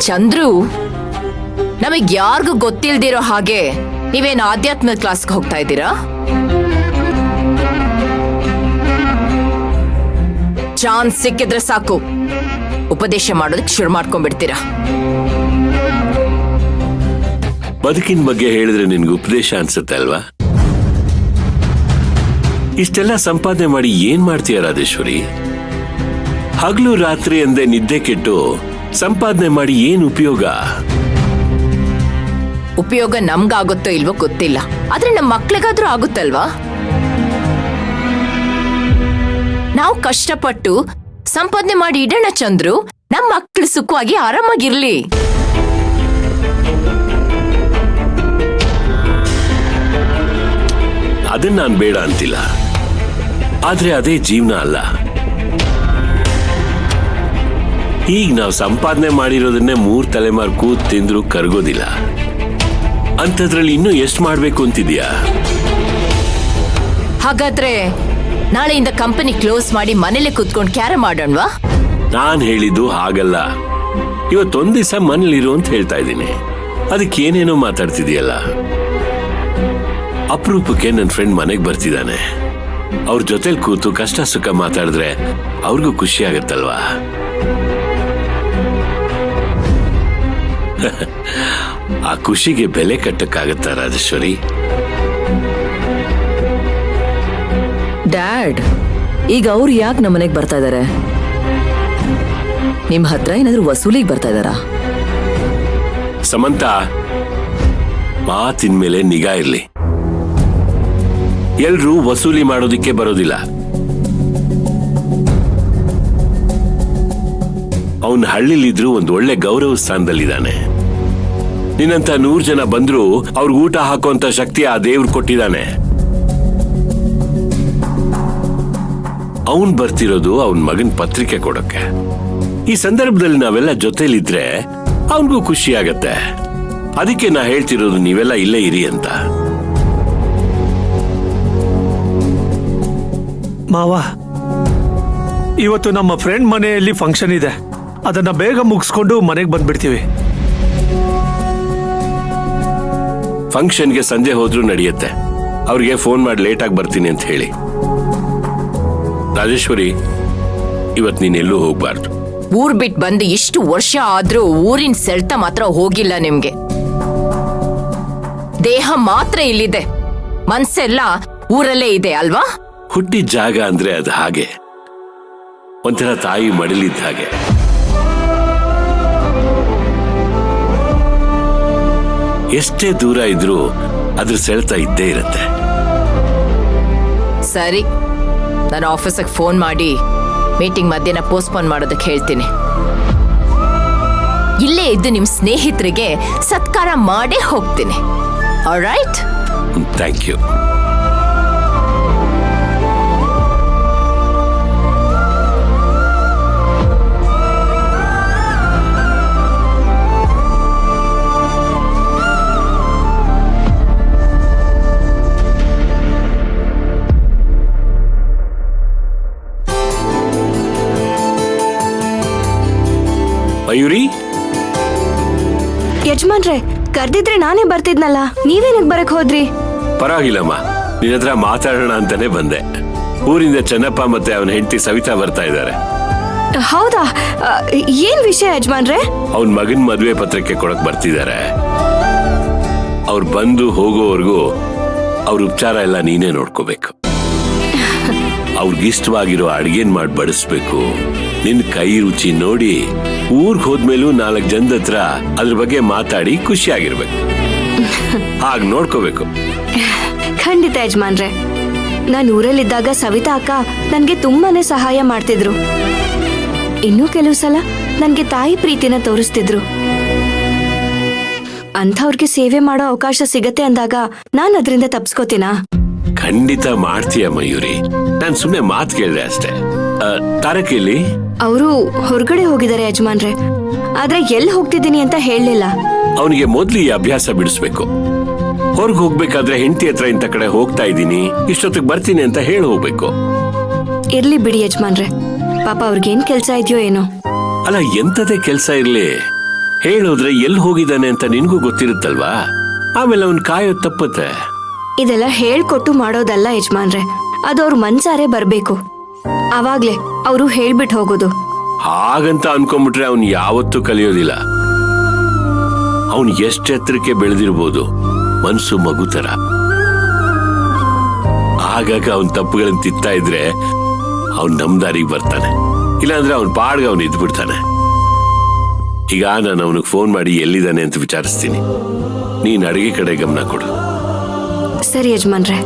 ಚಂದ್ರು, ನಮಗ್ ಯಾರಿಗೂ ಗೊತ್ತಿಲ್ದಿರೋ ಹಾಗೆ ನೀವೇನು ಆಧ್ಯಾತ್ಮ ಕ್ಲಾಸ್ಗೆ ಹೋಗ್ತಾ ಇದ್ದೀರಾ? ಚಾನ್ಸ್ ಸಿಕ್ಕಿದ್ರೆ ಸಾಕು ಉಪದೇಶ ಮಾಡೋದಕ್ಕೆ ಶುರು ಮಾಡ್ಕೊಂಡ್ಬಿಡ್ತೀರಾ. ಬದುಕಿನ ಬಗ್ಗೆ ಹೇಳಿದ್ರೆ ನಿನ್ಗೆ ಉಪದೇಶ ಅನ್ಸುತ್ತೆ ಅಲ್ವಾ? ಇಷ್ಟೆಲ್ಲ ಸಂಪಾದನೆ ಮಾಡಿ ಏನ್ ಮಾಡ್ತೀಯ ರಾಜೇಶ್ವರಿ? ಹಗಲು ರಾತ್ರಿ ಅಂದೆ ನಿದ್ದೆ ಕೆಟ್ಟು ಸಂಪಾದನೆ ಮಾಡಿ ಏನ್ ಉಪಯೋಗ? ಉಪಯೋಗ ನಮ್ಗಾಗುತ್ತೋ ಇಲ್ವೋ ಗೊತ್ತಿಲ್ಲ, ಆದ್ರೆ ನಮ್ಮ ಮಕ್ಳಿಗಾದ್ರೂ ಆಗುತ್ತಲ್ವಾ? ನಾವು ಕಷ್ಟಪಟ್ಟು ಸಂಪಾದನೆ ಮಾಡಿ ಇಡೋಣ ಚಂದ್ರು, ನಮ್ಮ ಮಕ್ಳು ಸುಖವಾಗಿ ಆರಾಮಾಗಿರ್ಲಿ. ಅದನ್ನ ನಾನ್ ಬೇಡ ಅಂತಿಲ್ಲ, ಆದ್ರೆ ಅದೇ ಜೀವನ ಅಲ್ಲ. ಈಗ ನಾವು ಸಂಪಾದನೆ ಮಾಡಿರೋದನ್ನೇ 3 ತಲೆಮಾರು ಕೂತ್ ತಿಂದ್ರು ಕರಗೋದಿಲ್ಲ. ಅಂಥದ್ರಲ್ಲಿ ಇನ್ನೂ ಎಷ್ಟು ಮಾಡ್ಬೇಕು ಅಂತಿದ್ಯಾ? ಹಾಗಾದ್ರೆ ನಾಳೆಯಿಂದ ಕಂಪನಿ ಕ್ಲೋಸ್ ಮಾಡಿ ಮನೇಲೆ ಕೂತ್ಕೊಂಡು ಕ್ಯಾರ ಮಾಡೋಣವಾ? ನಾನ್ ಹೇಳಿದ್ದು ಹಾಗಲ್ಲ. ಇವತ್ತೊಂದ್ ದಿವಸ ಮನೇಲಿರು ಅಂತ ಹೇಳ್ತಾ ಇದ್ದೀನಿ. ಅದಕ್ಕೆ ಏನೇನೋ ಮಾತಾಡ್ತಿದೀಯಲ್ಲ. ಅಪರೂಪಕ್ಕೆ ನನ್ನ ಫ್ರೆಂಡ್ ಮನೆಗೆ ಬರ್ತಿದ್ದಾನೆ. ಅವ್ರ ಜೊತೆಲಿ ಕೂತು ಕಷ್ಟ ಸುಖ ಮಾತಾಡಿದ್ರೆ ಅವ್ರಿಗೂ ಖುಷಿ ಆಗತ್ತಲ್ವಾ? ಆ ಖುಷಿಗೆ ಬೆಲೆ ಕಟ್ಟಕ್ಕಾಗತ್ತಾ ರಾಜೇಶ್ವರಿ? ಡ್ಯಾಡ್, ಈಗ ಅವ್ರು ಯಾಕೆ ನಮ್ಮ ಮನೆಗೆ ಬರ್ತಾ ಇದಾರೆ? ನಿಮ್ ಹತ್ರ ಏನಾದ್ರೂ ವಸೂಲಿಗೆ ಬರ್ತಾ ಇದಾರಾ? ಸಮಂತ, ಮಾತಿನ ಮೇಲೆ ನಿಗಾ ಇರ್ಲಿ. ಎಲ್ರೂ ವಸೂಲಿ ಮಾಡೋದಿಕ್ಕೆ ಬರೋದಿಲ್ಲ. ಅವನ್ ಹಳ್ಳಿಲಿದ್ರು ಒಂದು ಒಳ್ಳೆ ಗೌರವ ಸ್ಥಾನದಲ್ಲಿದ್ದಾನೆ. ನಿನ್ನಂತ 100 ಜನ ಬಂದ್ರು ಅವ್ರಿಗೆ ಊಟ ಹಾಕುವಂತ ಶಕ್ತಿ ಆ ದೇವ್ರು ಕೊಟ್ಟಿದ್ದಾನೆ. ಅವನ್ ಬರ್ತಿರೋದು ಅವನ್ ಮಗನ್ ಪತ್ರಿಕೆ ಕೊಡೋಕೆ. ಈ ಸಂದರ್ಭದಲ್ಲಿ ನಾವೆಲ್ಲ ಜೊತೆಲಿದ್ರೆ ಅವನ್ಗೂ ಖುಷಿ ಆಗತ್ತೆ. ಅದಕ್ಕೆ ನಾ ಹೇಳ್ತಿರೋದು ನೀವೆಲ್ಲ ಇಲ್ಲೇ ಇರಿ ಅಂತ. ಮಾವ, ಇವತ್ತು ನಮ್ಮ ಫ್ರೆಂಡ್ ಮನೆಯಲ್ಲಿ ಫಂಕ್ಷನ್ ಇದೆ. ಅದನ್ನ ಬೇಗ ಮುಗಿಸ್ಕೊಂಡು ಮನೆಗೆ ಬಂದ್ಬಿಡ್ತೀವಿ. ಫಂಕ್ಷನ್ಗೆ ಸಂಜೆ ಹೋದ್ರೂ ನಡೆಯುತ್ತೆ. ಅವ್ರಿಗೆ ಫೋನ್ ಮಾಡಿ ಲೇಟಾಗಿ ಬರ್ತೀನಿ ಅಂತ ಹೇಳಿ. ರಾಜೇಶ್ವರಿ, ಇವತ್ ನೀನೆಲ್ಲೂ ಹೋಗ್ಬಾರ್ದು. ಊರ್ ಬಿಟ್ಟು ಬಂದು ಇಷ್ಟು ವರ್ಷ ಆದ್ರೂ ಊರಿನ ಸೆಳ್ತ ಮಾತ್ರ ಹೋಗಿಲ್ಲ ನಿಮ್ಗೆ. ದೇಹ ಮಾತ್ರ ಇಲ್ಲಿದೆ, ಮನ್ಸೆಲ್ಲ ಊರಲ್ಲೇ ಇದೆ ಅಲ್ವಾ? ಹುಟ್ಟಿದ ಜಾಗ ಅಂದ್ರೆ ಅದು ಹಾಗೆ, ಒಂಥರ ತಾಯಿ ಮಡಿಲಿದ್ದ ಹಾಗೆ. ಎಷ್ಟೇ ದೂರ ಇದ್ರೂ ಅದ್ರ ಸೆಳೆತ ಇದ್ದೇ ಇರುತ್ತೆ. ಸರಿ, ನಾನು ಆಫೀಸಿಗೆ ಫೋನ್ ಮಾಡಿ ಮೀಟಿಂಗ್ ಮಧ್ಯಾಹ್ನ ಪೋಸ್ಟ್ಪೋನ್ ಮಾಡೋದಕ್ಕೆ ಹೇಳ್ತೀನಿ. ಇಲ್ಲೇ ಇದ್ದು ನಿಮ್ ಸ್ನೇಹಿತರಿಗೆ ಸತ್ಕಾರ ಮಾಡೇ ಹೋಗ್ತೀನಿ. ಆಲ್ರೈಟ್? Thank you. ಮಯೂರಿ, ಯಜಮಾನ್ರೆ, ಕರ್ದಿದ್ರೆ ನಾನೇ ಬರ್ತಿದ್ನಲ್ಲ, ನೀವೇನಕ್ ಬರಕ್ ಹೋದ್ರಿ? ಪರವಾಗಿಲ್ಲಮ್ಮ, ನಿನ್ನ ಹತ್ರ ಮಾತಾಡೋಣ ಅಂತಾನೆ ಬಂದೆ. ಊರಿಂದ ಚೆನ್ನಪ್ಪ ಮತ್ತೆ ಅವನ ಹೆಂಡತಿ ಸವಿತಾ ಬರ್ತಾ ಇದ್ದಾರೆ. ಹೌದಾ? ಏನ್ ವಿಷಯ ಯಜಮಾನ್ರೆ? ಅವನ್ ಮಗನ್ ಮದುವೆ ಪತ್ರಿಕೆ ಕೊಡಕ್ ಬರ್ತಿದ್ದಾರೆ. ಅವ್ರು ಬಂದು ಹೋಗೋವರೆಗೂ ಅವ್ರ ಉಪಚಾರ ಎಲ್ಲ ನೀನೇ ನೋಡ್ಕೋಬೇಕು. ಅವ್ರಿಗಿಷ್ಟವಾಗಿರೋ ಅಡ್ಗೆನ್ ಮಾಡಿ ಬಡಿಸ್ಬೇಕು. ನಿನ್ ಕೈ ರುಚಿ ನೋಡಿ ಊರ್ಗ್ ಹೋದ್ಮೇಲೂ 4 ಜನದ ಹತ್ರ ಅದ್ರ ಬಗ್ಗೆ ಮಾತಾಡಿ ಖುಷಿಯಾಗಿರ್ಬೇಕು. ಹಾಗೆ ನೋಡ್ಕೋಬೇಕು. ಖಂಡಿತ ಯಜಮಾನ್ರೆ. ನಾನು ಊರಲ್ಲಿದ್ದಾಗ ಸವಿತಾ ಅಕ್ಕ ನನ್ಗೆ ತುಂಬಾನೇ ಸಹಾಯ ಮಾಡ್ತಿದ್ರು. ಇನ್ನೂ ಕೆಲವು ಸಲ ನನ್ಗೆ ತಾಯಿ ಪ್ರೀತಿನ ತೋರಿಸ್ತಿದ್ರು. ಅಂಥವ್ರಿಗೆ ಸೇವೆ ಮಾಡೋ ಅವಕಾಶ ಸಿಗತ್ತೆ ಅಂದಾಗ ನಾನು ಅದರಿಂದ ತಪ್ಸ್ಕೋತೀನಾ? ಖಂಡಿತ ಮಾಡ್ತೀಯ ಮಯೂರಿ. ನಾನ್ ಸುಮ್ನೆ ಮಾತು ಕೇಳಿದೆ ಅಷ್ಟೇ. ತಾರಕಿಲಿ ಅವರು ಹೊರಗಡೆ ಹೋಗಿದ್ದಾರೆ ಯಜಮಾನ್ರೆ, ಆದ್ರೆ ಎಲ್ಲಿ ಹೋಗ್ತಿದ್ದೀನಿ ಅಂತ ಹೇಳಲಿಲ್ಲ. ಅವನಿಗೆ ಮೊದ್ಲು ಈ ಅಭ್ಯಾಸ ಬಿಡಿಸ್ಬೇಕು. ಹೊರಗೆ ಹೋಗ್ಬೇಕಾದ್ರೆ ಹೆಂಡತಿ ಹತ್ರ ಇಂಥ ಕಡೆ ಹೋಗ್ತಾ ಇದ್ದೀನಿ, ಇಷ್ಟೊತ್ತಿಗೆ ಬರ್ತೀನಿ ಅಂತ ಹೇಳಿ ಹೋಗ್ಬೇಕು. ಇರ್ಲಿ ಬಿಡಿ ಯಜಮಾನ್ರೆ, ಪಾಪ ಅವ್ರಿಗೇನ್ ಕೆಲ್ಸ ಇದೆಯೋ ಏನೋ. ಅಲ್ಲ, ಎಂತದೇ ಕೆಲ್ಸ ಇರ್ಲಿ, ಹೇಳೋದ್ರೆ ಎಲ್ಲಿ ಹೋಗಿದ್ದಾನೆ ಅಂತ ನಿನ್ಗೂ ಗೊತ್ತಿರುತ್ತಲ್ವಾ, ಆಮೇಲೆ ಅವನ್ ಕಾಯೋದ್ ತಪ್ಪತ್ತೆ. ಇದೆಲ್ಲ ಹೇಳ್ಕೊಟ್ಟು ಮಾಡೋದಲ್ಲ ಯಜಮಾನ್ರೆ, ಅದು ಅವ್ರ ಮನ್ಸಾರೆ ಬರ್ಬೇಕು. ಅವಾಗ್ಲೇ ಅವರು ಹೇಳ್ಬಿಟ್ಟು ಹೋಗೋದು. ಹಾಗಂತ ಅನ್ಕೊಂಡ್ಬಿಟ್ರೆ ಅವನ್ ಯಾವತ್ತೂ ಕಲಿಯೋದಿಲ್ಲ. ಅವನ್ ಎಷ್ಟು ಎತ್ತರಕ್ಕೆ ಬೆಳೆದಿರ್ಬೋದು, ಮನ್ಸು ಮಗು ತರ. ಆಗಾಗ ಅವನ್ ತಪ್ಪುಗಳನ್ನ ತಿತ್ತಾ ಇದ್ರೆ ಅವನ್ ನಮ್ ದಾರಿಗೆ ಬರ್ತಾನೆ, ಇಲ್ಲಾಂದ್ರೆ ಅವನ್ ಪಾಡ್ಗೆ ಅವನ್ ಇದ್ಬಿಡ್ತಾನೆ. ಈಗ ನಾನು ಅವನಿಗೆ ಫೋನ್ ಮಾಡಿ ಎಲ್ಲಿದ್ದಾನೆ ಅಂತ ವಿಚಾರಿಸ್ತೀನಿ. ನೀನ್ ಅಡಿಗೆ ಕಡೆ ಗಮನ ಕೊಡು. ಸರಿ ಯಜಮಾನ್ರೆ.